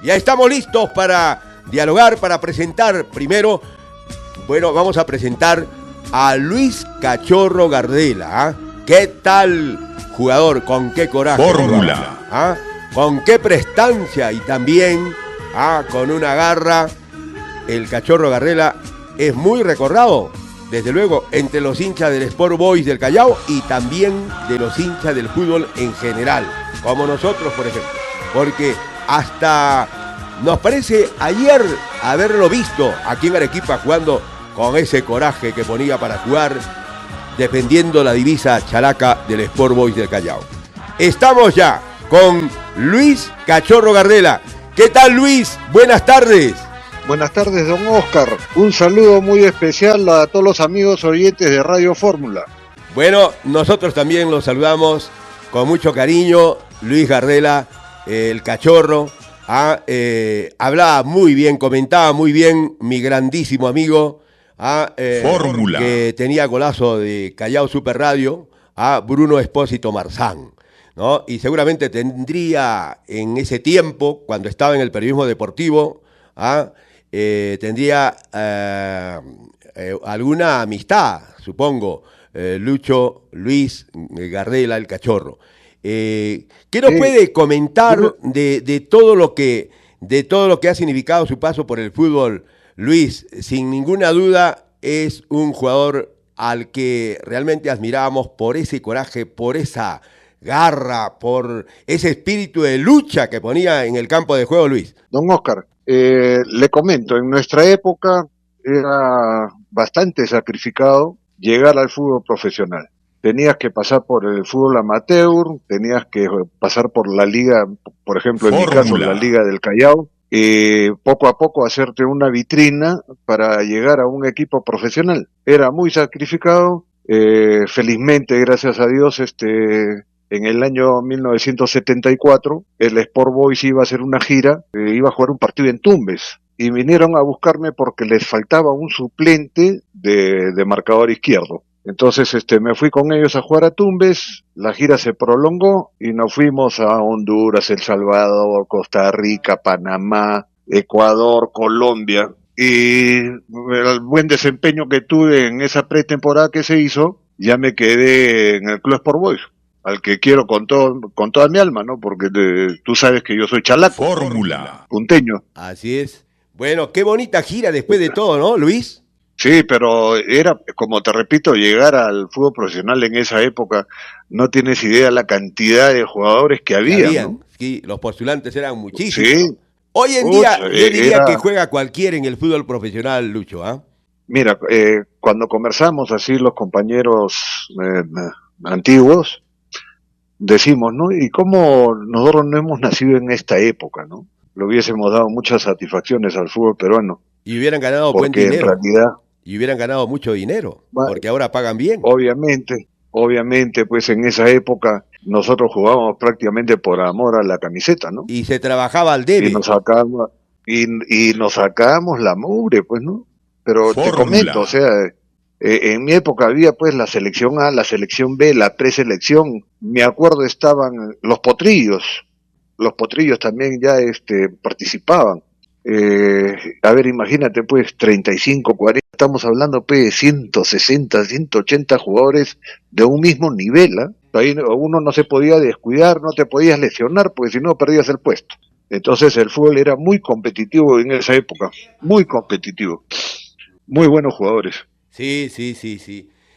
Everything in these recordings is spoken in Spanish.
Ya estamos listos para dialogar, para presentar primero. Bueno, vamos a presentar a Luis Cachorro Gardela. ¿Ah? ¿Qué tal jugador? ¿Con qué coraje? Fórmula. ¿Ah? ¿Con qué prestancia? Y también con una garra. El Cachorro Gardela es muy recordado, desde luego, entre los hinchas del Sport Boys del Callao y también de los hinchas del fútbol en general, como nosotros, por ejemplo. Porque hasta nos parece ayer haberlo visto aquí en Arequipa jugando con ese coraje que ponía para jugar, defendiendo la divisa chalaca del Sport Boys del Callao. Estamos ya con Luis Cachorro Gardela. ¿Qué tal, Luis? Buenas tardes. Buenas tardes, don Oscar. Un saludo muy especial a todos los amigos oyentes de Radio Fórmula. Bueno, nosotros también los saludamos con mucho cariño. Luis Gardela, el Cachorro, hablaba muy bien, comentaba muy bien mi grandísimo amigo, Fórmula, que tenía golazo de Callao Super Radio, Bruno Espósito Marzán, ¿no? Y seguramente tendría en ese tiempo, cuando estaba en el periodismo deportivo, tendría alguna amistad, supongo, Luis Gardela, el Cachorro. ¿Qué nos puede comentar de todo lo que ha significado su paso por el fútbol, Luis? Sin ninguna duda es un jugador al que realmente admirábamos por ese coraje, por esa garra, por ese espíritu de lucha que ponía en el campo de juego, Luis. Don Oscar, le comento, en nuestra época era bastante sacrificado llegar al fútbol profesional. Tenías que pasar por el fútbol amateur, tenías que pasar por la liga, por ejemplo, en mi caso, la Liga del Callao, poco a poco hacerte una vitrina para llegar a un equipo profesional. Era muy sacrificado, felizmente, gracias a Dios, en el año 1974, el Sport Boys iba a hacer una gira, iba a jugar un partido en Tumbes, y vinieron a buscarme porque les faltaba un suplente de marcador izquierdo. Entonces me fui con ellos a jugar a Tumbes, la gira se prolongó y nos fuimos a Honduras, El Salvador, Costa Rica, Panamá, Ecuador, Colombia. Y el buen desempeño que tuve en esa pretemporada que se hizo, ya me quedé en el Club Sport Boys, al que quiero con toda mi alma, ¿no? Porque tú sabes que yo soy chalaco. Fórmula. Punteño. Así es. Bueno, qué bonita gira después de todo, ¿no, Luis? Sí, pero era, como te repito, llegar al fútbol profesional en esa época, no tienes idea la cantidad de jugadores que había, ¿no? Sí, los postulantes eran muchísimos. Sí. Hoy en día, yo diría que juega cualquiera en el fútbol profesional, Lucho, ¿ah? Mira, cuando conversamos así los compañeros antiguos, decimos, ¿no? ¿Y cómo nosotros no hemos nacido en esta época, ¿no? Le hubiésemos dado muchas satisfacciones al fútbol peruano. Y hubieran ganado buen dinero. En realidad, y hubieran ganado mucho dinero, porque ahora pagan bien. Obviamente, pues en esa época nosotros jugábamos prácticamente por amor a la camiseta, ¿no? Y se trabajaba al debe. Y nos sacábamos la mugre, pues, ¿no? Pero Fórmula. Te comento, o sea, en mi época había pues la selección A, la selección B, la preselección. Me acuerdo estaban los potrillos también ya participaban. A ver, imagínate pues 35, 40, estamos hablando pues de 160, 180 jugadores de un mismo nivel, ¿eh? Ahí uno no se podía descuidar, no te podías lesionar porque si no perdías el puesto. Entonces el fútbol era muy competitivo en esa época, muy competitivo, muy buenos jugadores. Sí.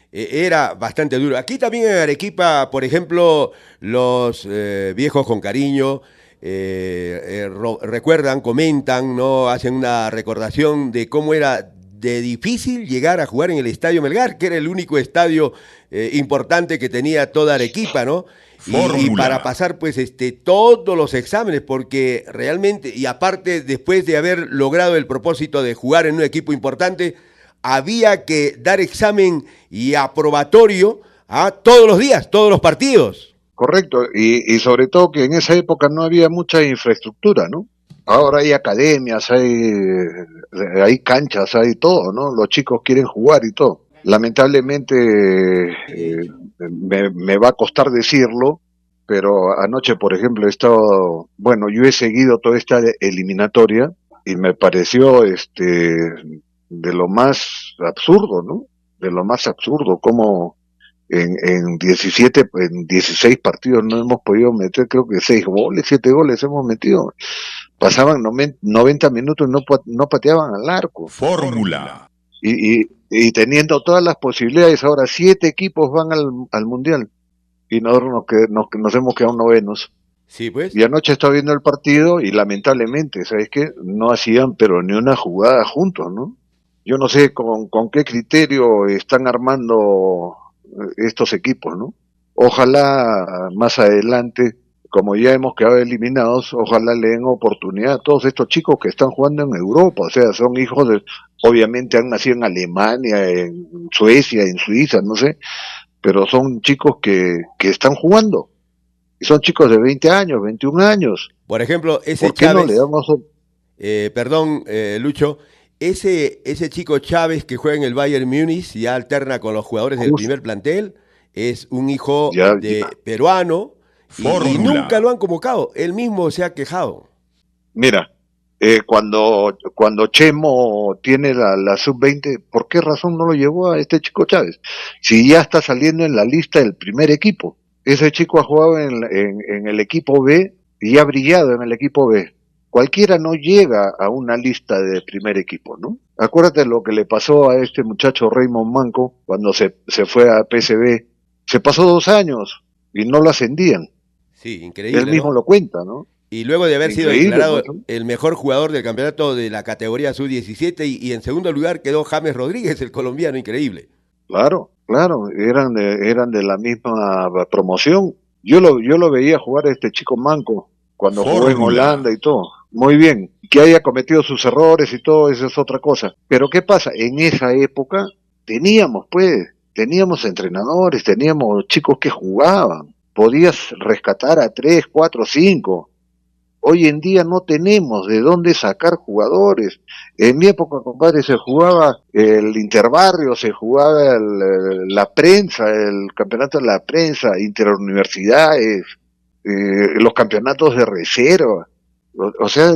Era bastante duro. Aquí también en Arequipa, por ejemplo, los viejos con cariño recuerdan, comentan, ¿no? Hacen una recordación de cómo era de difícil llegar a jugar en el Estadio Melgar, que era el único estadio importante que tenía toda Arequipa, ¿no? Y para pasar pues todos los exámenes, porque realmente, y aparte después de haber logrado el propósito de jugar en un equipo importante, había que dar examen y aprobatorio todos los días, todos los partidos. Correcto, y sobre todo que en esa época no había mucha infraestructura, ¿no? Ahora hay academias, hay canchas, hay todo, ¿no? Los chicos quieren jugar y todo. Lamentablemente, me va a costar decirlo, pero anoche, por ejemplo, yo he seguido toda esta eliminatoria y me pareció de lo más absurdo, ¿no? De lo más absurdo, como en 16 partidos no hemos podido meter, creo que 6 goles, 7 goles hemos metido. Pasaban 90 minutos y no pateaban al arco. Fórmula. Y teniendo todas las posibilidades, ahora 7 equipos van al Mundial y nosotros nos hemos quedado novenos. Sí, pues. Y anoche estaba viendo el partido y lamentablemente, ¿sabes qué? No hacían pero ni una jugada juntos, ¿no? Yo no sé con qué criterio están armando estos equipos, ¿no? Ojalá más adelante, como ya hemos quedado eliminados, ojalá le den oportunidad a todos estos chicos que están jugando en Europa, o sea, son hijos obviamente han nacido en Alemania, en Suecia, en Suiza, no sé, pero son chicos que están jugando, y son chicos de 20 años, 21 años. Por ejemplo, ese ¿Por qué Chávez, no le damos Lucho, ese chico Chávez que juega en el Bayern Múnich y ya alterna con los jugadores del primer plantel, es un hijo peruano y nunca lo han convocado, él mismo se ha quejado. Mira, cuando Chemo tiene la sub-20, ¿por qué razón no lo llevó a este chico Chávez? Si ya está saliendo en la lista del primer equipo. Ese chico ha jugado en el equipo B y ha brillado en el equipo B. Cualquiera no llega a una lista de primer equipo, ¿no? Acuérdate lo que le pasó a este muchacho Raymond Manco cuando se fue a PSV. Se pasó 2 años y no lo ascendían. Sí, increíble. Él mismo, ¿no?, lo cuenta, ¿no? Y luego de haber sido Increíble, declarado ¿no?, el mejor jugador del campeonato de la categoría sub-17 y en segundo lugar quedó James Rodríguez, el colombiano, increíble. Claro, eran de la misma promoción. Yo lo veía jugar a este chico Manco cuando jugó en Holanda y todo. Muy bien, que haya cometido sus errores y todo, eso es otra cosa. Pero ¿qué pasa? En esa época teníamos entrenadores, teníamos chicos que jugaban. Podías rescatar a 3, 4, 5. Hoy en día no tenemos de dónde sacar jugadores. En mi época, compadre, se jugaba el interbarrio, se jugaba la prensa, el campeonato de la prensa, interuniversidades, los campeonatos de reserva. O sea,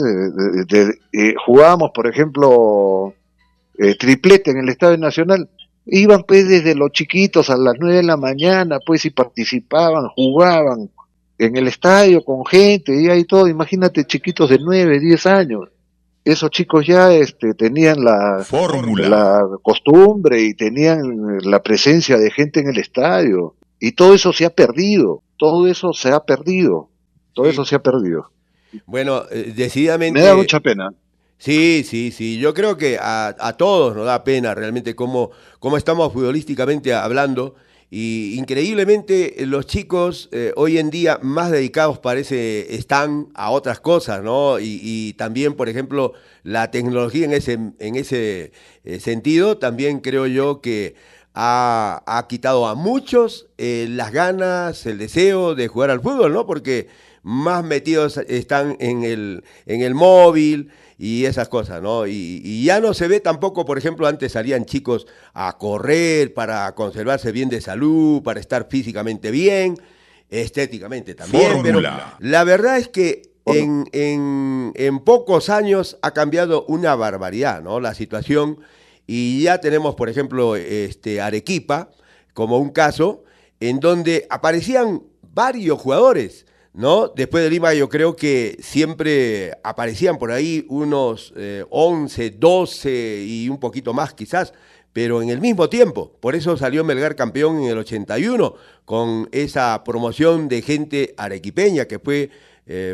jugábamos, por ejemplo, triplete en el Estadio Nacional. Iban pues desde los chiquitos a las 9 de la mañana, pues, y participaban, jugaban en el estadio con gente y ahí todo. Imagínate, chiquitos de 9, 10 años. Esos chicos ya tenían la costumbre y tenían la presencia de gente en el estadio. Y todo eso se ha perdido. Eso se ha perdido. Bueno, decididamente... Me da mucha pena. Sí. Yo creo que a todos nos da pena realmente cómo estamos futbolísticamente hablando. Y increíblemente los chicos hoy en día más dedicados están a otras cosas, ¿no? Y también, por ejemplo, la tecnología en ese sentido, también creo yo que ha quitado a muchos las ganas, el deseo de jugar al fútbol, ¿no? Porque más metidos están en el móvil y esas cosas, ¿no? Y ya no se ve tampoco, por ejemplo, antes salían chicos a correr para conservarse bien de salud, para estar físicamente bien, estéticamente también. Fórmula. Pero la verdad es que en pocos años ha cambiado una barbaridad, ¿no? La situación, y ya tenemos, por ejemplo, Arequipa como un caso en donde aparecían varios jugadores, ¿no? Después de Lima yo creo que siempre aparecían por ahí unos 11, 12 y un poquito más quizás, pero en el mismo tiempo. Por eso salió Melgar campeón en el 81 con esa promoción de gente arequipeña que fue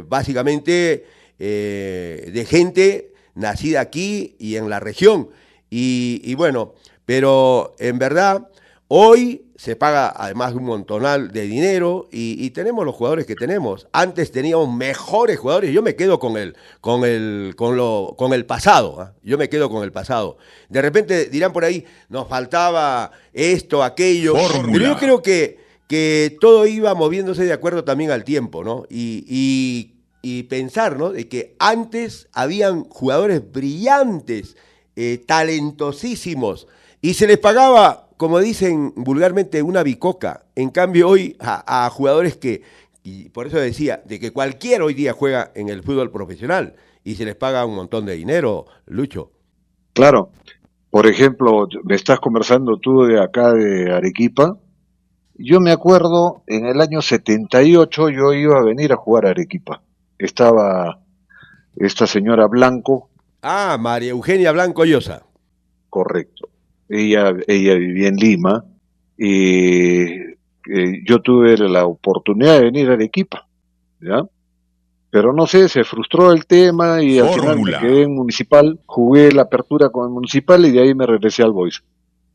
básicamente de gente nacida aquí y en la región. Y bueno, pero en verdad hoy se paga además un montonal de dinero y tenemos los jugadores que tenemos. Antes teníamos mejores jugadores. Yo me quedo con el pasado. ¿Eh? Yo me quedo con el pasado. De repente dirán por ahí, nos faltaba esto, aquello. Fórmula. Pero yo creo que todo iba moviéndose de acuerdo también al tiempo, ¿no? Y pensar, ¿no?, de que antes habían jugadores brillantes, talentosísimos, y se les pagaba, como dicen vulgarmente, una bicoca. En cambio hoy a jugadores que Y por eso decía, de que cualquiera hoy día juega en el fútbol profesional y se les paga un montón de dinero, Lucho. Claro, por ejemplo, me estás conversando tú de acá de Arequipa. Yo me acuerdo, en el año 78 yo iba a venir a jugar a Arequipa. Estaba esta señora Blanco, Ah, María Eugenia Blanco Llosa. correcto. Ella vivía en Lima y yo tuve la oportunidad de venir a Arequipa, ¿ya? Pero no sé, se frustró el tema y al final me Fórmula. quedé en Municipal, jugué la apertura con el Municipal y de ahí me regresé al Boys.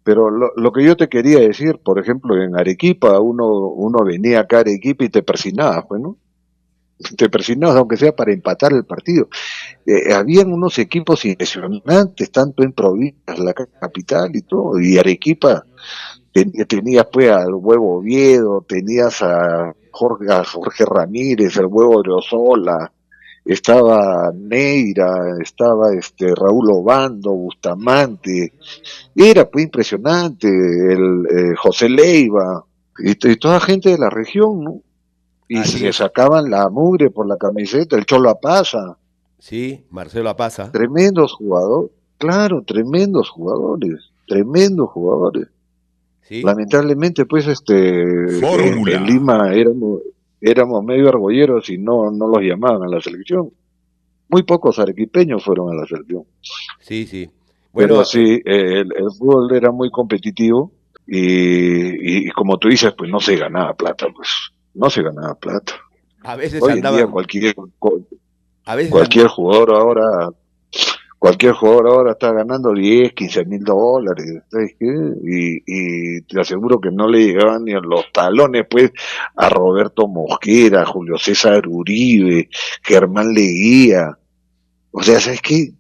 Pero lo que yo te quería decir, por ejemplo, en Arequipa, uno venía acá a Arequipa y te persinabas, pues, ¿no? Te persinabas aunque sea para empatar el partido. Habían unos equipos impresionantes, tanto en provincias, la capital y todo, y Arequipa tenías pues al Huevo Oviedo, tenías a Jorge Ramírez, el Huevo Odriozola, estaba Neira, estaba Raúl Obando, Bustamante, era pues impresionante, José Leiva, y toda gente de la región, ¿no? Y Así se es. sacaban la mugre por la camiseta, el Cholo Apaza, Sí, Marcelo Apaza. tremendos jugadores, claro, tremendos jugadores. Sí. Lamentablemente, pues, Fórmula. en Lima éramos medio argolleros y no los llamaban a la selección. Muy pocos arequipeños fueron a la selección. Sí, sí. Pero Bueno, sí, el fútbol era muy competitivo y como tú dices, pues no se ganaba plata, pues. No se ganaba plata. a veces Hoy en día andaban, a veces cualquier jugador ahora cualquier jugador ahora está ganando 10, 15 mil dólares, ¿sabes qué? Y te aseguro que no le llegaban ni a los talones, pues, a Roberto Mosquera, Julio César Uribe, Germán Leguía. O sea, ¿sabes qué?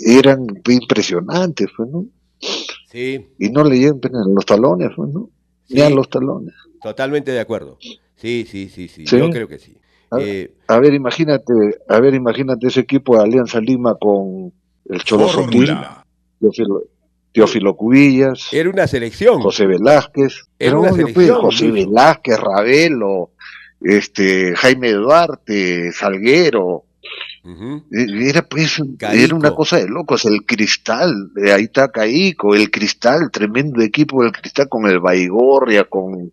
Eran impresionantes, pues, ¿no? sí, Y no le llegan a los talones, pues, ¿no? Ni a sí, los talones. totalmente de acuerdo. Sí, sí, sí, sí, yo ¿Sí? creo que sí. A, a ver, imagínate ese equipo de Alianza Lima con el Cholo Sotil, Fórmula. Teófilo Cubillas, Era una selección, José Velázquez, era pero una obvio pues, selección, José Lucho. Velázquez, Ravelo, Jaime Duarte, Salguero, Ujú. era una Caico, cosa de locos, el Cristal, ahí está Caico, el Cristal, tremendo equipo del Cristal con el Baigorria, con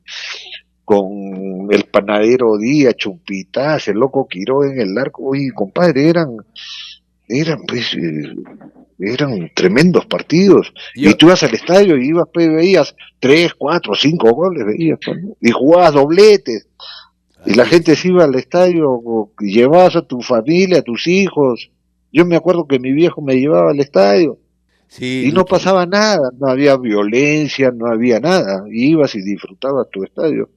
el Panadero Díaz, Chumpitaz, el Loco Quiró en el arco, oye, compadre, eran tremendos partidos. yo, Y tú ibas al estadio y ibas, pues, veías 3, 4, 5 goles, veías, pues, ¿no? Y jugabas dobletes. Y la así gente es, se iba al estadio, y llevabas a tu familia, a tus hijos. Yo me acuerdo que mi viejo me llevaba al estadio sí, y no Lucho. pasaba nada, no había violencia, no había nada. Y ibas y disfrutabas tu estadio.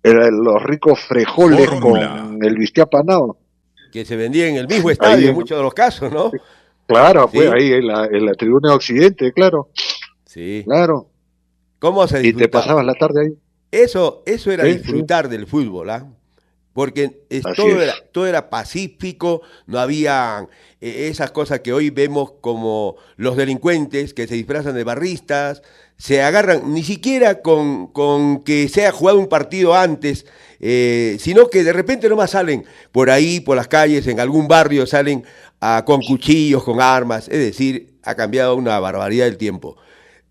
Eran los ricos frijoles Fórmula. con el bistec apanado. Que se vendía en el mismo Ahí estadio en en, muchos de los casos, ¿no? claro, pues Sí, ahí en la tribuna de Occidente, claro, sí. claro. ¿Cómo se Y te disfrutaba? pasabas la tarde ahí. Eso era Sí, disfrutar del fútbol, ¿ah? Porque así es. todo era pacífico, no había esas cosas que hoy vemos como los delincuentes que se disfrazan de barristas, se agarran ni siquiera con que se haya jugado un partido antes, sino que de repente nomás salen por ahí, por las calles, en algún barrio, salen con cuchillos, con armas, es decir, ha cambiado una barbaridad el tiempo.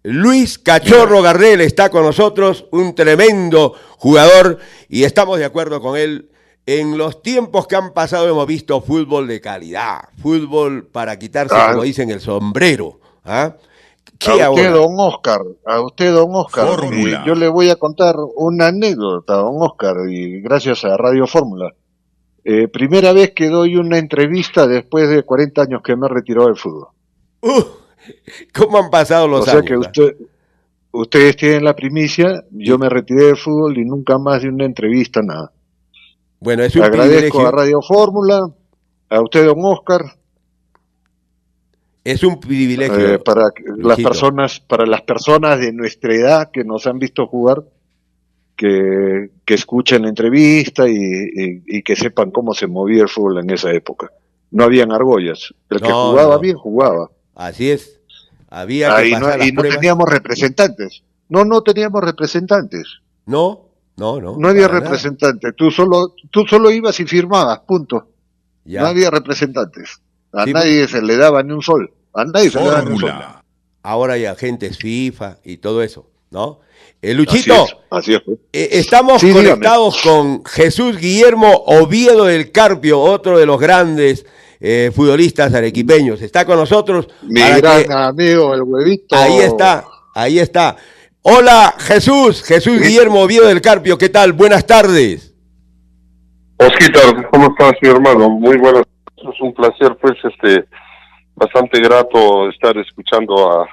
Luis Mira, Cachorro Gardel está con nosotros, un tremendo jugador y estamos de acuerdo con él. En los tiempos que han pasado hemos visto fútbol de calidad, fútbol para quitarse, como a, dicen, el sombrero. ¿Ah? a ¿Qué usted, ahora? don Oscar, a usted, don Oscar, yo Fórmula. le voy a contar una anécdota, don Oscar, y gracias a Radio Fórmula. Primera vez que doy una entrevista después de 40 años que me retiró del fútbol. Uh, ¿Cómo han pasado O los sea que años? ¿Ah? ustedes tienen la primicia, yo Y me retiré del fútbol y nunca más di una entrevista, nada. bueno, es un Agradezco a privilegio, Radio Fórmula, a usted, don Oscar, es un privilegio, Luisito. para las personas de nuestra edad que nos han visto jugar, que escuchen la entrevista y que sepan cómo se movía el fútbol en esa época. No habían argollas. El que No, jugaba no, bien, jugaba. así es. Había que pasar las Y no pruebas. teníamos representantes. No teníamos representantes. No, No había representante. Tú solo ibas y firmabas, punto. Ya. No había representantes. A nadie se le daba ni un sol. A nadie se le daba ni un sol. Ahora hay agentes FIFA y todo eso, ¿no? Luchito, así es. Estamos conectados con Jesús Guillermo Oviedo del Carpio, otro de los grandes futbolistas arequipeños. Está con nosotros. Mi gran amigo, el Huevito. Ahí está. Hola, Jesús Guillermo Oviedo del Carpio, ¿qué tal? Buenas tardes. Osquitar, ¿cómo estás, mi hermano? Muy buenas. Es un placer, pues, bastante grato estar escuchando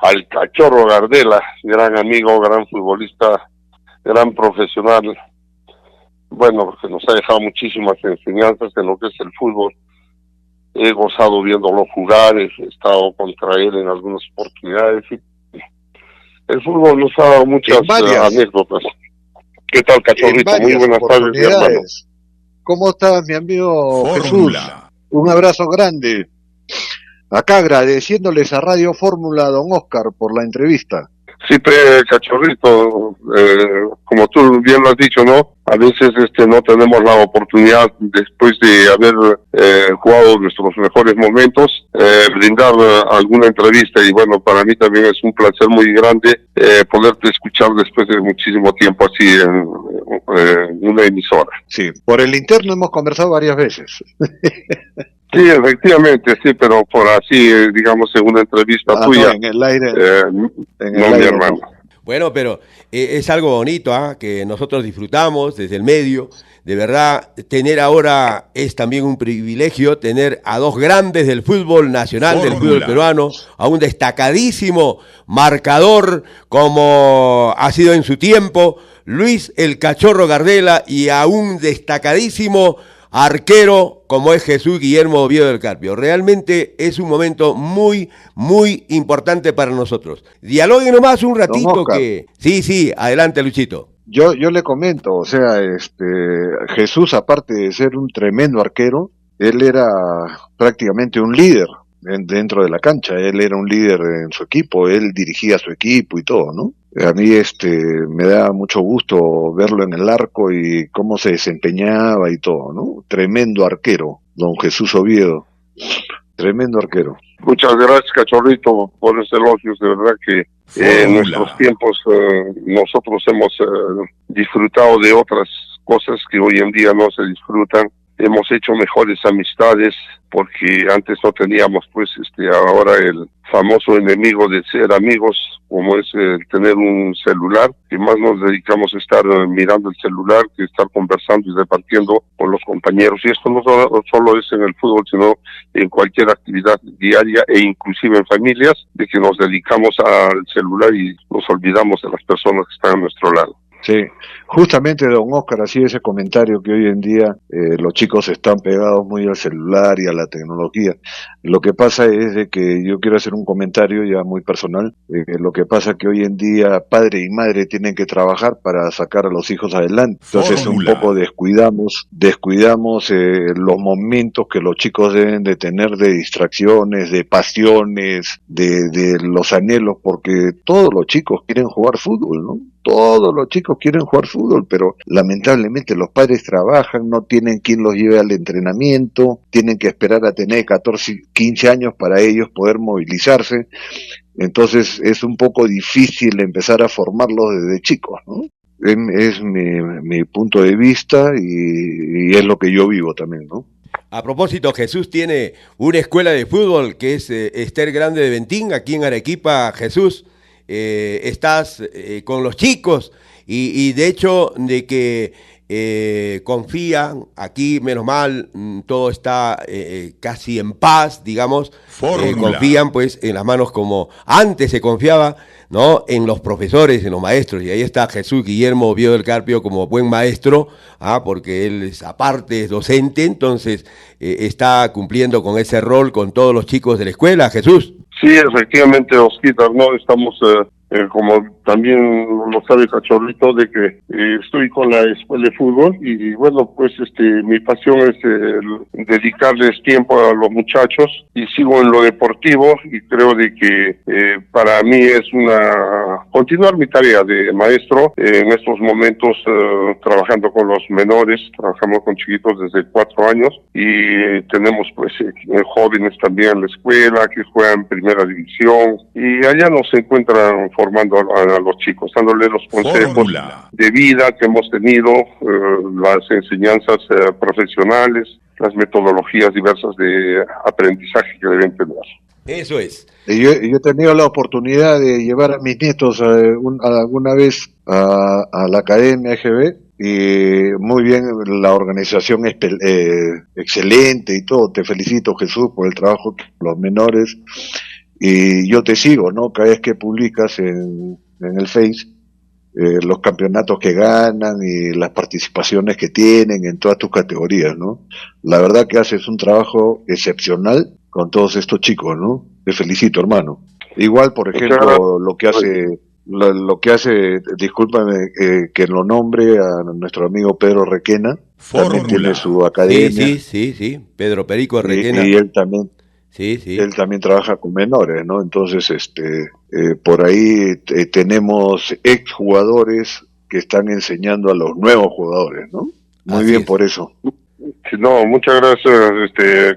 al Cachorro Gardela, gran amigo, gran futbolista, gran profesional. Bueno, porque nos ha dejado muchísimas enseñanzas en lo que es el fútbol. He gozado viéndolo jugar, he estado contra él en algunas oportunidades. El fútbol nos ha dado muchas anécdotas. ¿Qué tal, Cachorrito? Muy buenas tardes, mi hermano. ¿Cómo estás, mi amigo Jesús? Un abrazo grande. Acá agradeciéndoles a Radio Fórmula, don Oscar, por la entrevista. Sí, Cachorrito, como tú bien lo has dicho, ¿no? A veces no tenemos la oportunidad, después de haber jugado nuestros mejores momentos, brindar alguna entrevista, y bueno, para mí también es un placer muy grande poderte escuchar después de muchísimo tiempo así en una emisora. Sí, por el interno hemos conversado varias veces. Sí, efectivamente, sí, pero por así, digamos, en una entrevista tuya. No, en el aire. Mi hermano. Bueno, pero es algo bonito, que nosotros disfrutamos desde el medio. De verdad, tener ahora es también un privilegio, tener a dos grandes del fútbol nacional, del fútbol peruano, a un destacadísimo marcador como ha sido en su tiempo, Luis el Cachorro Gardela, y a un destacadísimo arquero como es Jesús Guillermo Oviedo del Carpio. Realmente es un momento muy, muy importante para nosotros. Dialoguen nomás un ratito que... Sí, adelante, Luchito. Yo le comento, o sea, Jesús, aparte de ser un tremendo arquero, él era prácticamente un líder dentro de la cancha. Él era un líder en su equipo, él dirigía su equipo y todo, ¿no? A mí me da mucho gusto verlo en el arco y cómo se desempeñaba y todo, ¿no? Tremendo arquero, don Jesús Oviedo. Tremendo arquero. Muchas gracias, Cachorrito, por ese elogio. De verdad que en nuestros tiempos nosotros hemos disfrutado de otras cosas que hoy en día no se disfrutan. Hemos hecho mejores amistades porque antes no teníamos, pues, ahora el famoso enemigo de ser amigos, como es tener un celular, que más nos dedicamos a estar mirando el celular que estar conversando y repartiendo con los compañeros. Y esto no solo es en el fútbol, sino en cualquier actividad diaria e inclusive en familias, de que nos dedicamos al celular y nos olvidamos de las personas que están a nuestro lado. Sí, justamente don Oscar hacía ese comentario que hoy en día los chicos están pegados muy al celular y a la tecnología. Lo que pasa es de que yo quiero hacer un comentario ya muy personal. Lo que pasa es que hoy en día padre y madre tienen que trabajar para sacar a los hijos adelante. Entonces un poco descuidamos los momentos que los chicos deben de tener de distracciones, de pasiones, de los anhelos, porque todos los chicos quieren jugar fútbol, ¿no? Todos los chicos quieren jugar fútbol, pero lamentablemente los padres trabajan, no tienen quien los lleve al entrenamiento, tienen que esperar a tener 14, 15 años para ellos poder movilizarse. Entonces es un poco difícil empezar a formarlos desde chicos, ¿no? Es mi punto de vista y es lo que yo vivo también, ¿no? A propósito, Jesús tiene una escuela de fútbol que es Ester Grande de Ventín, aquí en Arequipa. Jesús, estás con los chicos y de hecho de que confían, aquí menos mal, todo está casi en paz, digamos, confían pues en las manos como antes se confiaba, ¿no? En los profesores, en los maestros, y ahí está Jesús Guillermo Oviedo del Carpio como buen maestro, porque él es, aparte es docente, entonces está cumpliendo con ese rol con todos los chicos de la escuela. Jesús. Sí, efectivamente, Osquitar, ¿no? Estamos, como también lo sabe Cachorrito de que estoy con la escuela de fútbol y bueno, pues mi pasión es dedicarles tiempo a los muchachos y sigo en lo deportivo y creo de que para mí es continuar mi tarea de maestro en estos momentos trabajando con los menores, trabajamos con chiquitos desde 4 años y tenemos pues jóvenes también en la escuela que juegan primera división y allá nos encuentran formando a los chicos, dándole los consejos de vida que hemos tenido, las enseñanzas profesionales, las metodologías diversas de aprendizaje que deben tener. Eso es. Yo he tenido la oportunidad de llevar a mis nietos alguna vez a la Academia EGB y muy bien, la organización es excelente y todo. Te felicito, Jesús, por el trabajo con los menores y yo te sigo, ¿no? Cada vez que publicas en el Face los campeonatos que ganan y las participaciones que tienen en todas tus categorías, ¿no? La verdad que haces un trabajo excepcional con todos estos chicos, ¿no? Te felicito, hermano. Igual, por ejemplo, lo que hace, discúlpame que lo nombre a nuestro amigo Pedro Requena, también tiene su academia. Sí, Pedro Perico Requena. Y él también. Sí. Él también trabaja con menores, ¿no? Entonces, por ahí tenemos exjugadores que están enseñando a los nuevos jugadores, ¿no? Muy Así bien es. por eso. No, muchas gracias,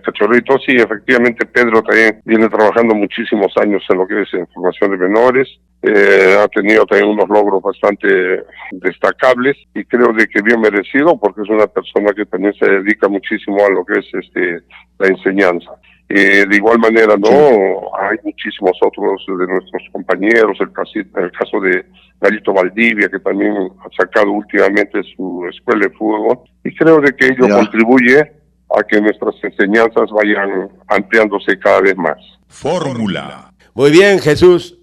Cachorrito. Sí, efectivamente, Pedro también viene trabajando muchísimos años en lo que es en formación de menores. Ha tenido también unos logros bastante destacables y creo de que bien merecido porque es una persona que también se dedica muchísimo a lo que es la enseñanza. De igual manera, no, hay muchísimos otros de nuestros compañeros, el caso de Galito Valdivia, que también ha sacado últimamente su escuela de fútbol, y creo de que ello contribuye a que nuestras enseñanzas vayan ampliándose cada vez más. Fórmula. Muy bien, Jesús,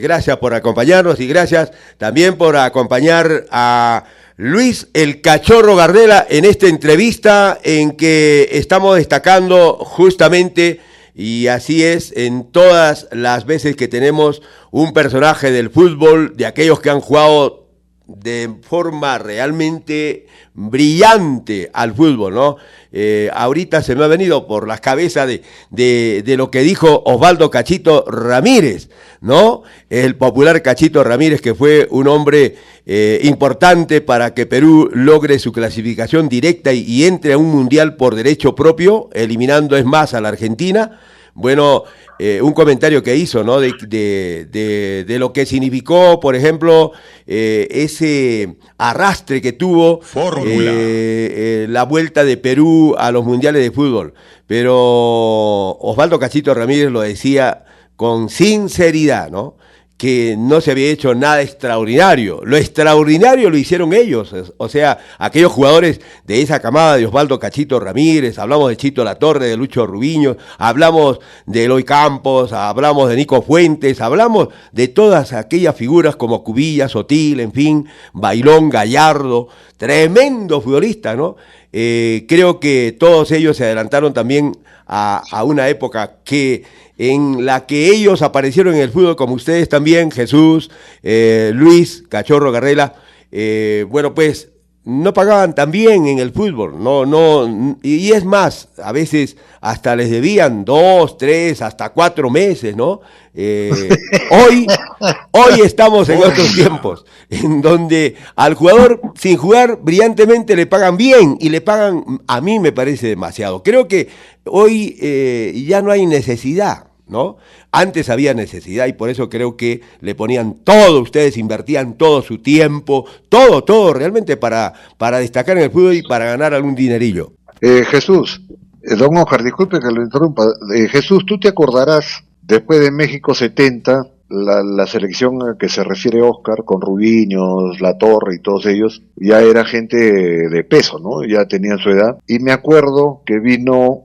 gracias por acompañarnos y gracias también por acompañar a Luis el Cachorro Gardela en esta entrevista en que estamos destacando justamente, y así es en todas las veces que tenemos un personaje del fútbol, de aquellos que han jugado de forma realmente brillante al fútbol, ¿no? Ahorita se me ha venido por las cabezas de lo que dijo Osvaldo Cachito Ramírez, ¿no? El popular Cachito Ramírez, que fue un hombre importante para que Perú logre su clasificación directa y entre a un mundial por derecho propio, eliminando es más a la Argentina. Bueno, un comentario que hizo, ¿no? De lo que significó, por ejemplo, ese arrastre que tuvo la vuelta de Perú a los mundiales de fútbol. Pero Osvaldo Cachito Ramírez lo decía con sinceridad, ¿no? Que no se había hecho nada extraordinario. Lo extraordinario lo hicieron ellos, o sea, aquellos jugadores de esa camada de Osvaldo Cachito Ramírez, hablamos de Chito Latorre, de Lucho Rubiño, hablamos de Eloy Campos, hablamos de Nico Fuentes, hablamos de todas aquellas figuras como Cubilla, Sotil, en fin, Bailón, Gallardo, tremendo futbolista, ¿no? Creo que todos ellos se adelantaron también a una época en la que ellos aparecieron en el fútbol, como ustedes también, Jesús, Luis, Cachorro Gardela, bueno, pues no pagaban tan bien en el fútbol, y es más, a veces hasta les debían 2, 3, hasta 4 meses, ¿no? Hoy estamos en otros tiempos, en donde al jugador sin jugar brillantemente le pagan bien, y le pagan, a mí me parece demasiado. Creo que hoy ya no hay necesidad, ¿no? Antes había necesidad y por eso creo que le ponían todo, ustedes invertían todo su tiempo, todo realmente para destacar en el fútbol y para ganar algún dinerillo. Jesús, don Oscar, disculpe que lo interrumpa. Jesús, ¿tú te acordarás, después de México 70, la selección a que se refiere Oscar, con Rubiño, Latorre y todos ellos, ya era gente de peso, ¿no? Ya tenían su edad. Y me acuerdo que vino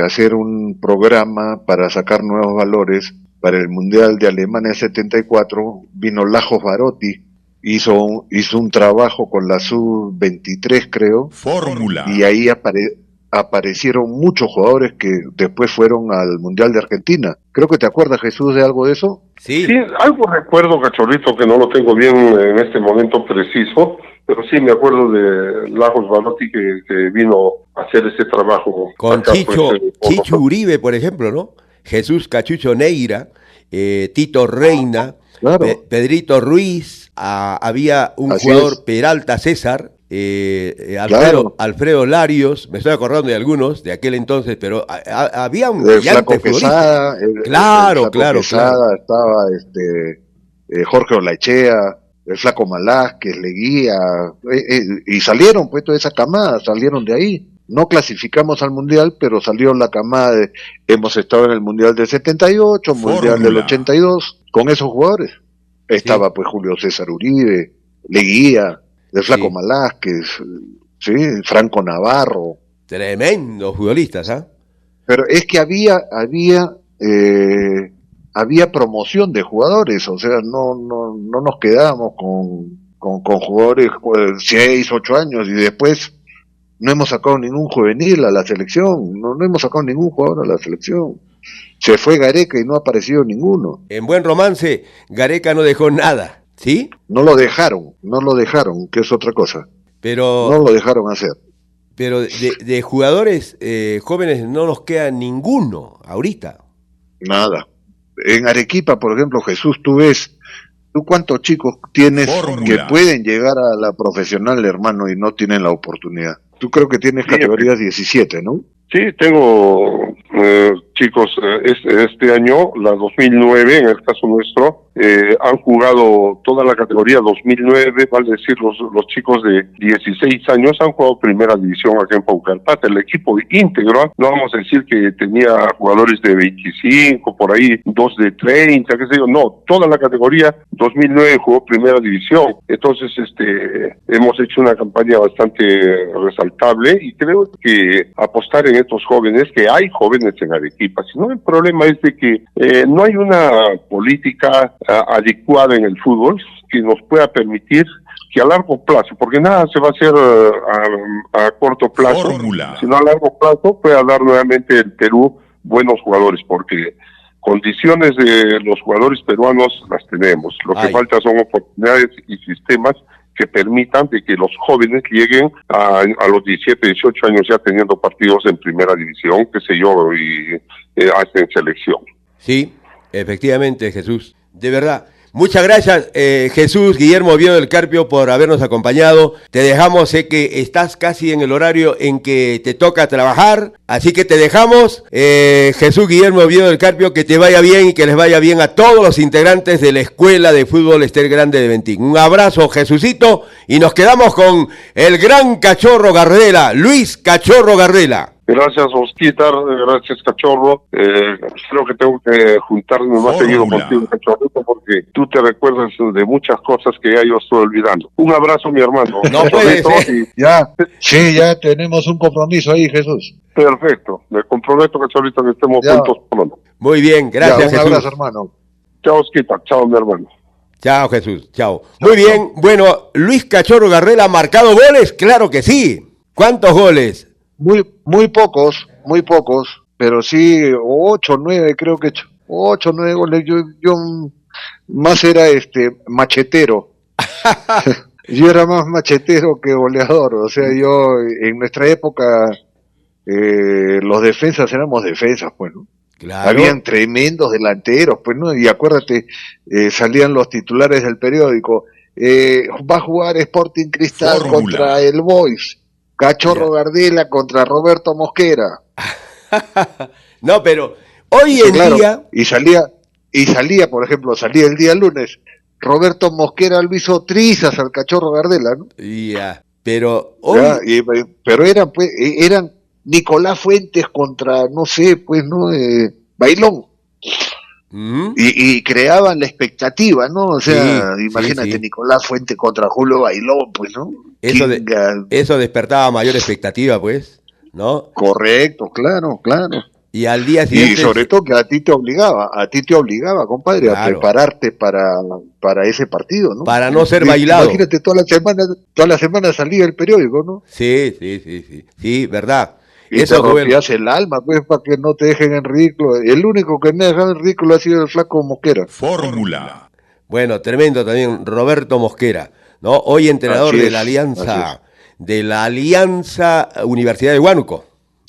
hacer un programa para sacar nuevos valores para el Mundial de Alemania 74, vino Lajos Barotti, hizo un trabajo con la Sub-23, creo. Fórmula. Y ahí aparecieron muchos jugadores que después fueron al Mundial de Argentina. Creo que te acuerdas, Jesús, de algo de eso. Sí, algo recuerdo, Cachorrito, que no lo tengo bien en este momento preciso, pero sí me acuerdo de Lajos Balotti que vino a hacer ese trabajo. Con acá, Chicho Uribe, por ejemplo, ¿no? Jesús Cachucho Neira, Tito Reina, Claro. Pedrito Ruiz, había un Así jugador, es. Peralta César, Claro. Alfredo Larios, me estoy acordando de algunos de aquel entonces, pero había un El brillante Flaco Quesada, Claro, el Flaco Quesada, estaba Jorge Olaechea, el Flaco Malásquez, Leguía, y salieron pues toda esa camada, salieron de ahí. No clasificamos al Mundial, pero salió la camada hemos estado en el Mundial del 78, Mundial del 82, con esos jugadores. Estaba pues Julio César Uribe, Leguía, el Flaco Malásquez, sí, Franco Navarro. Tremendos futbolistas, ¿ah? Pero es que había promoción de jugadores, o sea, no nos quedábamos con jugadores 6, 8 años y después no hemos sacado ningún juvenil a la selección, no hemos sacado ningún jugador a la selección. Se fue Gareca y no ha aparecido ninguno. En buen romance, Gareca no dejó nada, ¿sí? No lo dejaron, que es otra cosa. Pero no lo dejaron hacer. Pero de jugadores jóvenes no nos queda ninguno ahorita. Nada. En Arequipa, por ejemplo, Jesús, ¿tú cuántos chicos tienes que pueden llegar a la profesional, hermano, y no tienen la oportunidad? Tú creo que tienes categorías 17, ¿no? Sí, tengo chicos, este año, la 2009, en el caso nuestro, han jugado toda la categoría 2009, vale decir, los chicos de 16 años han jugado primera división acá en Paucarpata. El equipo íntegro, no vamos a decir que tenía jugadores de 25, por ahí, 2 de 30, qué sé yo, no, toda la categoría 2009 jugó primera división. Entonces, hemos hecho una campaña bastante resaltable y creo que apostar en estos jóvenes, que hay jóvenes en Arequipa, sino el problema es de que no hay una política adecuada en el fútbol que nos pueda permitir que a largo plazo, porque nada se va a hacer a corto plazo, sino a largo plazo pueda dar nuevamente el Perú buenos jugadores, porque condiciones de los jugadores peruanos las tenemos, lo que falta son oportunidades y sistemas que permitan de que los jóvenes lleguen a los 17, 18 años ya teniendo partidos en primera división, qué sé yo, y hasta en selección. Sí, efectivamente, Jesús. De verdad. Muchas gracias, Jesús Guillermo Oviedo del Carpio, por habernos acompañado. Te dejamos, sé que estás casi en el horario en que te toca trabajar, así que te dejamos. Jesús Guillermo Oviedo del Carpio, que te vaya bien y que les vaya bien a todos los integrantes de la Escuela de Fútbol Ester Grande de Ventín. Un abrazo, Jesucito, y nos quedamos con el gran Cachorro Gardela, Luis Cachorro Gardela. Gracias, Osquitar, gracias, Cachorro. Creo que tengo que juntarme más seguido contigo, Cachorrito, porque tú te recuerdas de muchas cosas que ya yo estoy olvidando. Un abrazo, mi hermano. No puede ser. Ya tenemos un compromiso ahí, Jesús. Perfecto, me comprometo, Cachorrito, que estemos juntos pronto. Muy bien, gracias, Jesús. Un abrazo, hermano. Chao, Osquitar, chao, mi hermano. Chao, Jesús, chao. Muy bien, bueno, Luis Cachorro Gardela ¿ha marcado goles? Claro que sí. ¿Cuántos goles? Muy pocos, pero sí 8, 9, creo que 8, 9 goles. Yo más era machetero. Yo era más machetero que goleador, o sea, yo en nuestra época los defensas éramos defensas, pues, ¿no? Claro. Habían tremendos delanteros, pues, ¿no? Y acuérdate, salían los titulares del periódico, va a jugar Sporting Cristal contra el Boys. Cachorro Gardela contra Roberto Mosquera. No, pero hoy en día... Y salía, por ejemplo, el día lunes, Roberto Mosquera lo hizo trizas al Cachorro Gardela, ¿no? Pero hoy... pero eran Nicolás Fuentes contra, no sé, pues, ¿no? Bailón. Y creaban la expectativa, ¿no? O sea, imagínate, Nicolás Fuentes contra Julio Bailón, pues, ¿no? Eso despertaba mayor expectativa, pues, ¿no? Correcto, claro. Y al día siguiente... Y sobre todo que a ti te obligaba, compadre, a prepararte para ese partido, ¿no? Para no ser bailado. Imagínate, toda la semana salía el periódico, ¿no? Sí, verdad. Y te rompías el alma, pues, para que no te dejen en ridículo. El único que me ha dejado en ridículo ha sido el flaco Mosquera. Fórmula. Bueno, tremendo también Roberto Mosquera, ¿no? Hoy entrenador de la Alianza Universidad de Huánuco.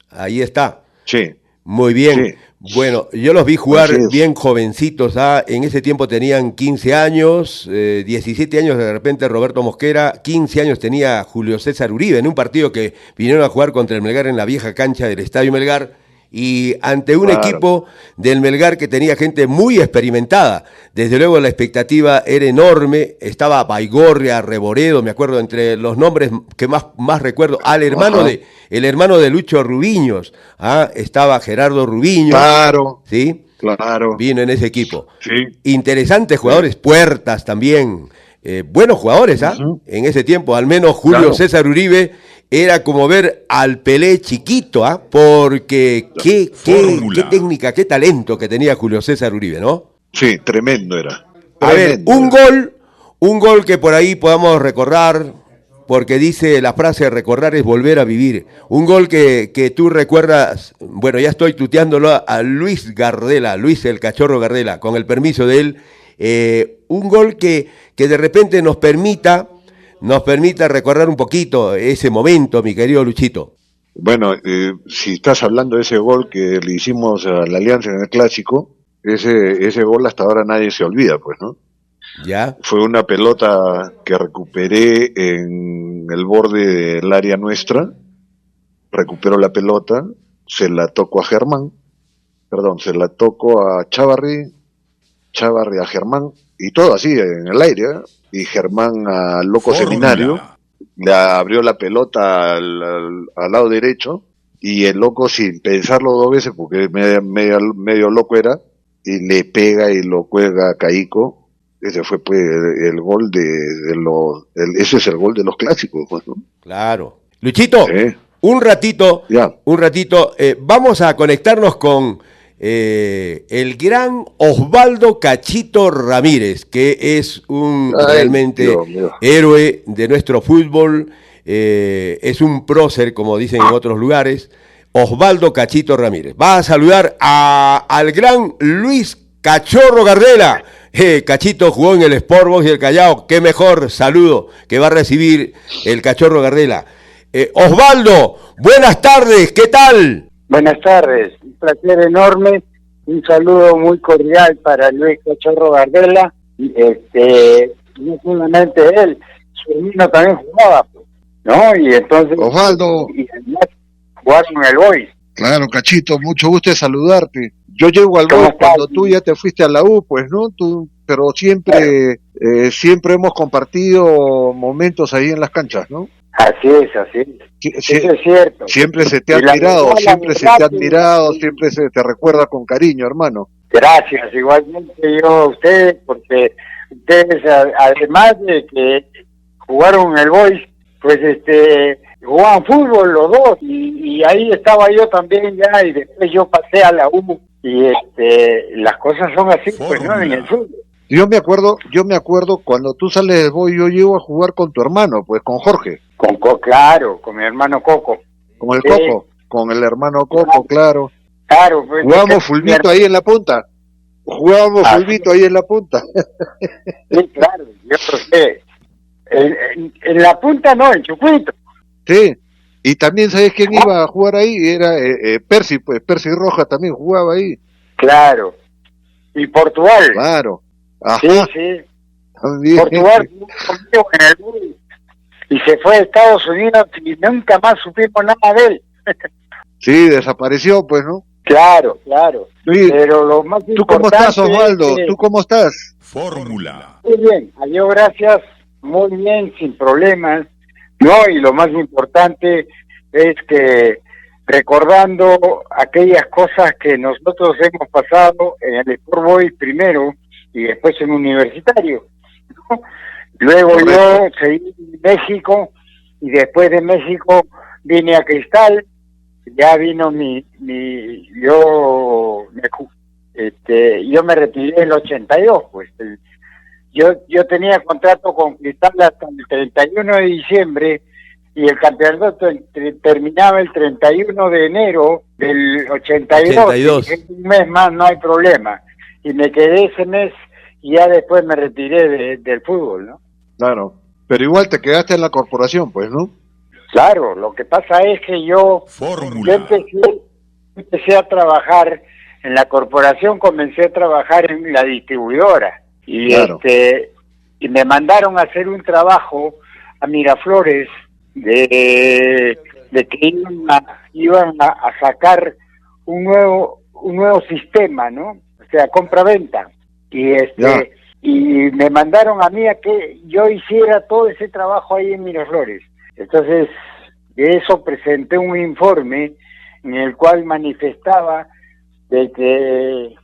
Ahí está. Sí. Muy bien. Sí. Bueno, yo los vi jugar bien jovencitos, en ese tiempo tenían 15 años, 17 años de repente Roberto Mosquera, 15 años tenía Julio César Uribe, en un partido que vinieron a jugar contra el Melgar en la vieja cancha del Estadio Melgar, y ante un equipo del Melgar que tenía gente muy experimentada. Desde luego la expectativa era enorme, estaba Baigorria, Reboredo, me acuerdo, entre los nombres que más recuerdo, el hermano de Lucho Rubiños, estaba Gerardo Rubiños. Claro, ¿sí? Claro. Vino en ese equipo. Sí. Interesantes jugadores, Puertas también, buenos jugadores, en ese tiempo, al menos Julio César Uribe era como ver al Pelé chiquito, porque qué técnica, qué talento que tenía Julio César Uribe, ¿no? Sí, tremendo era. A ver, un gol que por ahí podamos recordar, porque dice la frase recordar es volver a vivir. Un gol que tú recuerdas, bueno, ya estoy tuteándolo a Luis Gardela, Luis el Cachorro Gardela, con el permiso de él, un gol que de repente nos permita recordar un poquito ese momento, mi querido Luchito. Bueno, si estás hablando de ese gol que le hicimos a la Alianza en el Clásico, ese gol hasta ahora nadie se olvida, pues, ¿no? Ya. Fue una pelota que recuperé en el borde del área nuestra, recuperó la pelota, se la tocó a Chávarri a Germán, y todo así en el aire, y Germán al loco Seminario, le abrió la pelota al lado derecho, y el loco sin pensarlo dos veces, porque medio loco era, y le pega y lo cuelga a Caico. Ese fue pues el gol ese es el gol de los clásicos, pues, ¿no? Claro. Luchito, un ratito, vamos a conectarnos con el gran Osvaldo Cachito Ramírez, que es un realmente héroe de nuestro fútbol, es un prócer, como dicen en otros lugares. Osvaldo Cachito Ramírez va a saludar al gran Luis Cachorro Gardela. Cachito jugó en el Sport Boys del Callao, qué mejor saludo que va a recibir el Cachorro Gardela. Osvaldo, buenas tardes, ¿qué tal? Buenas tardes, un placer enorme, un saludo muy cordial para Luis Cachorro Gardela, no solamente él, su hermano también jugaba, ¿no? Y entonces, Osvaldo, y además jugaron en el Boys. Claro, Cachito, mucho gusto de saludarte. Yo llego al Boys cuando tú ya te fuiste a la U, pues, ¿no? Pero siempre hemos compartido momentos ahí en las canchas, ¿no? Así es. Eso es cierto. Siempre se te ha admirado, siempre se te recuerda con cariño, hermano. Gracias, igualmente yo a ustedes, porque ustedes, además de que jugaron en el Boys, pues jugaban fútbol los dos, y ahí estaba yo también ya, y después yo pasé a la U, y las cosas son así, pues, ¿no? En el fútbol. Yo me acuerdo cuando tú sales del Boys, yo llego a jugar con tu hermano, pues, con Jorge. Claro, con mi hermano Coco. Con el Coco, con el hermano Coco, claro. Claro, pues. Jugábamos fulbito ahí en la punta. Sí, claro, yo sé. En la punta no, en Chucuito. Sí, y también ¿sabes quién iba a jugar ahí? Era Percy, pues, Percy Roja también jugaba ahí. Claro. Y Portugal. Claro. Ajá. Sí. También. Portugal conmigo en el Boys, y se fue a Estados Unidos y nunca más supimos nada de él. Sí, desapareció, pues, ¿no? Claro. Sí. Pero lo más ¿Tú cómo estás, Osvaldo? Es que... ¿Tú cómo estás? Fórmula. Muy bien, adiós, gracias, muy bien, sin problemas, ¿no? Y lo más importante es que recordando aquellas cosas que nosotros hemos pasado en el Sport Boys primero y después en Universitario, ¿no? Luego yo seguí en México, y después de México vine a Cristal, ya vino yo me retiré en el 82, pues. Yo tenía contrato con Cristal hasta el 31 de diciembre, y el campeonato terminaba el 31 de enero del 82. 82. Y dije, un mes más no hay problema. Y me quedé ese mes y ya después me retiré del fútbol, ¿no? Claro, pero igual te quedaste en la corporación, pues, ¿no? Claro, lo que pasa es que yo empecé a trabajar en la corporación, comencé a trabajar en la distribuidora y Claro. y me mandaron a hacer un trabajo a Miraflores de que iban a sacar un nuevo sistema, ¿no? O sea, compra-venta. Y Ya. y me mandaron a mí a que yo hiciera todo ese trabajo ahí en Miraflores. Entonces, de eso presenté un informe en el cual manifestaba de que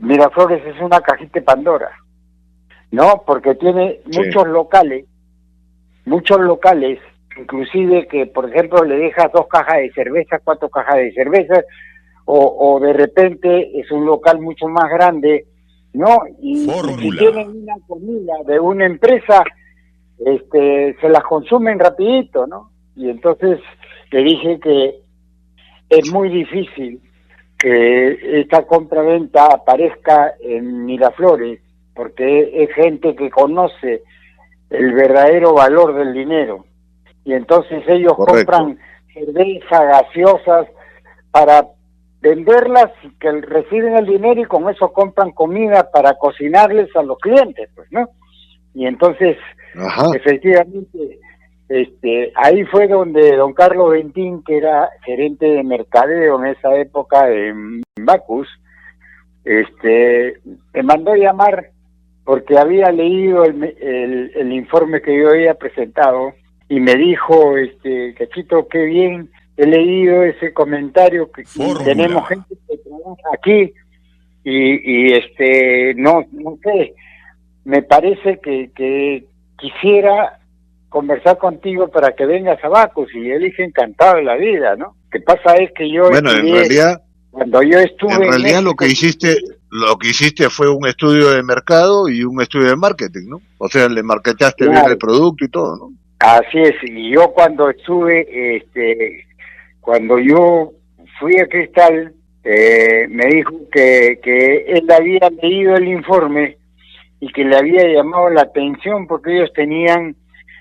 Miraflores es una cajita de Pandora, ¿no? Porque tiene Sí. muchos locales, inclusive que, por ejemplo, le dejas 2 cajas de cerveza, 4 cajas de cerveza, o de repente es un local mucho más grande, ¿no? Y si tienen una comida de una empresa, se las consumen rapidito, ¿no? Y entonces le dije que es muy difícil que esta compra-venta aparezca en Miraflores, porque es gente que conoce el verdadero valor del dinero. Y entonces ellos Correcto. compran cerveza, gaseosas, para venderlas y que reciben el dinero y con eso compran comida para cocinarles a los clientes, pues, ¿no? Y entonces, Ajá. efectivamente, ahí fue donde don Carlos Bentín, que era gerente de mercadeo en esa época en Bacus, me mandó llamar porque había leído el informe que yo había presentado y me dijo, Cachito, qué bien, he leído ese comentario que tenemos gente que trabaja aquí y no sé, me parece que quisiera conversar contigo para que vengas a Bacus, y yo dije encantado de la vida, ¿no? Lo que pasa es que yo Bueno, en cuando yo estuve realidad México, lo que hiciste fue un estudio de mercado y un estudio de marketing, ¿no? O sea, le marketaste bien el producto y todo, ¿no? Así es, y yo cuando estuve, cuando yo fui a Cristal, me dijo que él había leído el informe y que le había llamado la atención porque ellos tenían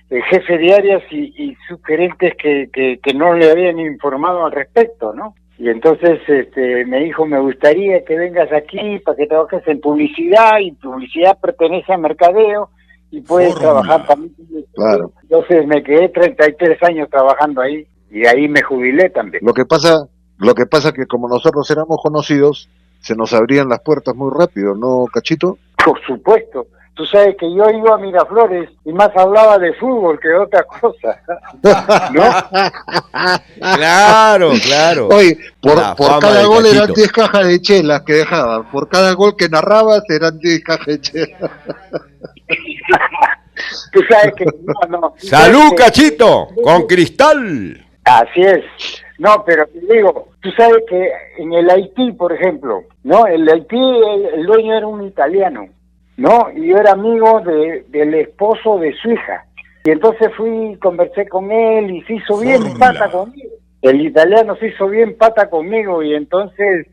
jefe de áreas y subgerentes que no le habían informado al respecto, ¿no? Y entonces me dijo, me gustaría que vengas aquí para que trabajes en publicidad, y publicidad pertenece a mercadeo y puedes trabajar también. Claro. Entonces me quedé 33 años trabajando ahí y ahí me jubilé también. Lo que pasa que como nosotros éramos conocidos, se nos abrían las puertas muy rápido, ¿no, Cachito? Por supuesto. Tú sabes que yo iba a Miraflores y más hablaba de fútbol que de otra cosa, ¿no? Claro. Oye, por La fama cada de gol Cachito. eran 10 cajas de chelas que dejaban. Por cada gol que narrabas eran 10 cajas de chelas. Tú sabes que no. ¡Salud, Cachito! ¡Con Cristal! Así es. No, pero te digo, tú sabes que en el Haití, por ejemplo, ¿no? El Haití, el dueño era un italiano, ¿no? Y yo era amigo del esposo de su hija. Y entonces fui, conversé con él y se hizo bien pata conmigo. El italiano se hizo bien pata conmigo y entonces,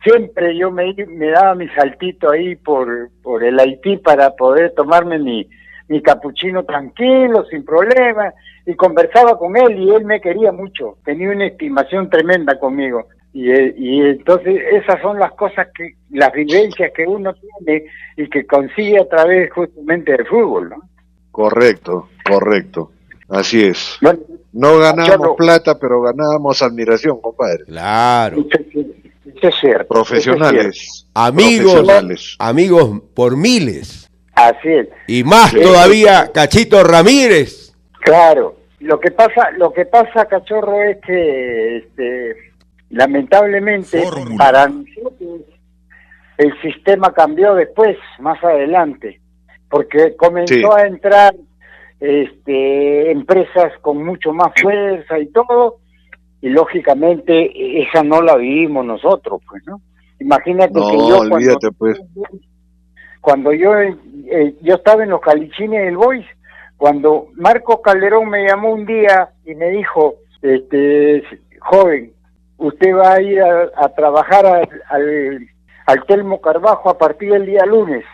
siempre yo me daba mi saltito ahí por el Haití para poder tomarme mi capuchino tranquilo, sin problema, y conversaba con él y él me quería mucho, tenía una estimación tremenda conmigo. Y entonces esas son las cosas las vivencias que uno tiene y que consigue a través justamente del fútbol, ¿no? Correcto. Así es. Bueno, No ganábamos plata, pero ganábamos admiración, compadre. Claro. eso es cierto. Profesionales. Amigos por miles. Así es. Y más todavía, Cachito Ramírez. Claro. Lo que pasa, Cachorro, es que lamentablemente para nosotros el sistema cambió después, más adelante, porque comenzó a entrar empresas con mucho más fuerza y todo, y lógicamente esa no la vivimos nosotros, pues, ¿no? Imagínate que yo cuando yo estaba en los Calichines del Boys, cuando Marco Calderón me llamó un día y me dijo, joven, usted va a ir a trabajar al Telmo Carbajo a partir del día lunes.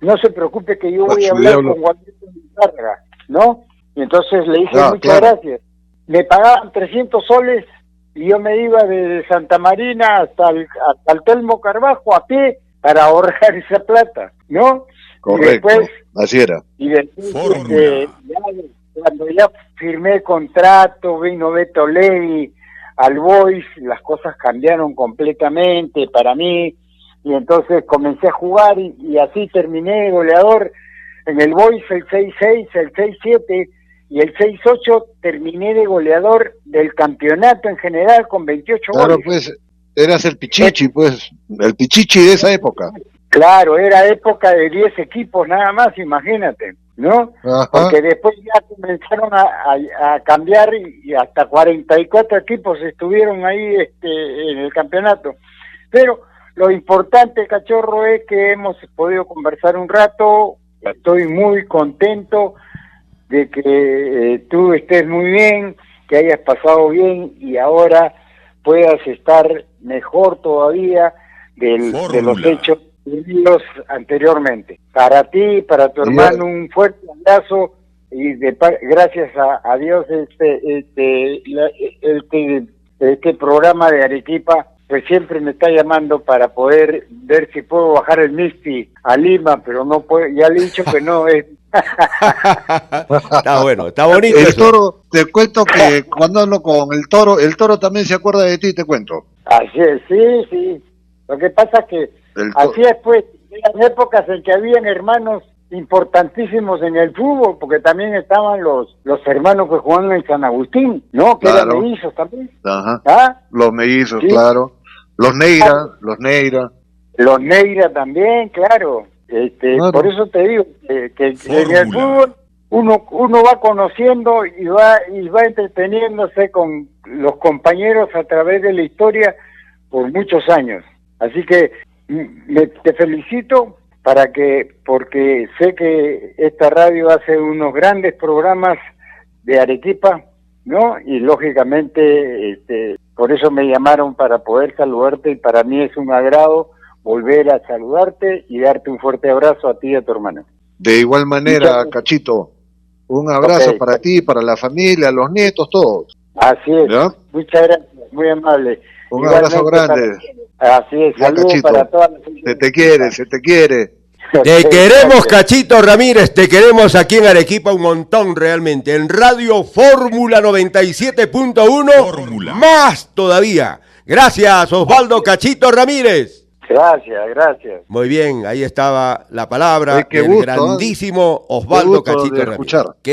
No se preocupe que yo voy a hablar con Gualberto Lizárraga, ¿no? Y entonces le dije, muchas gracias. Me pagaban 300 soles y yo me iba de Santa Marina hasta el Telmo Carbajo a pie para ahorrar esa plata, ¿no? Correcto, y después, así era. Y después, cuando ya firmé el contrato, vino Beto Levi al Boys, las cosas cambiaron completamente para mí, y entonces comencé a jugar y así terminé de goleador en el Boys el 6-6, el 6-7 y el 6-8, terminé de goleador del campeonato en general con 28 goles. Claro, pues, eras el Pichichi, pues, el Pichichi de esa época. Claro, era época de 10 equipos nada más, imagínate, ¿no? Ajá. Porque después ya comenzaron a cambiar y hasta 44 equipos estuvieron ahí en el campeonato. Pero lo importante, Cachorro, es que hemos podido conversar un rato. Estoy muy contento de que tú estés muy bien, que hayas pasado bien y ahora puedas estar mejor todavía de los hechos vividos anteriormente. Para ti, para tu hermano, un fuerte abrazo y gracias a Dios este programa de Arequipa pues siempre me está llamando para poder ver si puedo bajar el Misti a Lima, pero no puedo, ya le he dicho que no es. Está bueno, está bonito. El Toro, te cuento que cuando hablo con el Toro también se acuerda de ti, te cuento. Así es, sí. Lo que pasa es que así es, pues, en las épocas en que habían hermanos importantísimos en el fútbol, porque también estaban los hermanos que jugaban en San Agustín, ¿no? Que eran mellizos también. Ajá. ¿Ah? Los mellizos, sí. Claro. Los Neira. Los Neira también, claro. Claro. Por eso te digo que en el fútbol uno va conociendo y va entreteniéndose con los compañeros a través de la historia por muchos años. Así que te felicito porque sé que esta radio hace unos grandes programas de Arequipa, ¿no? Y lógicamente por eso me llamaron para poder saludarte y para mí es un agrado volver a saludarte y darte un fuerte abrazo a ti y a tu hermana. De igual manera, Cachito, un abrazo para ti, para la familia, los nietos, todos. Así es. ¿Ya? Muchas gracias, muy amable. Un abrazo grande. Así es, saludos para todas las familias. Se te quiere. Te queremos, Cachito Ramírez, te queremos aquí en Arequipa un montón realmente. En Radio Fórmula 97.1, más todavía. Gracias, Osvaldo Cachito Ramírez. Gracias. Muy bien, ahí estaba la palabra del grandísimo Osvaldo Cachito Ramírez.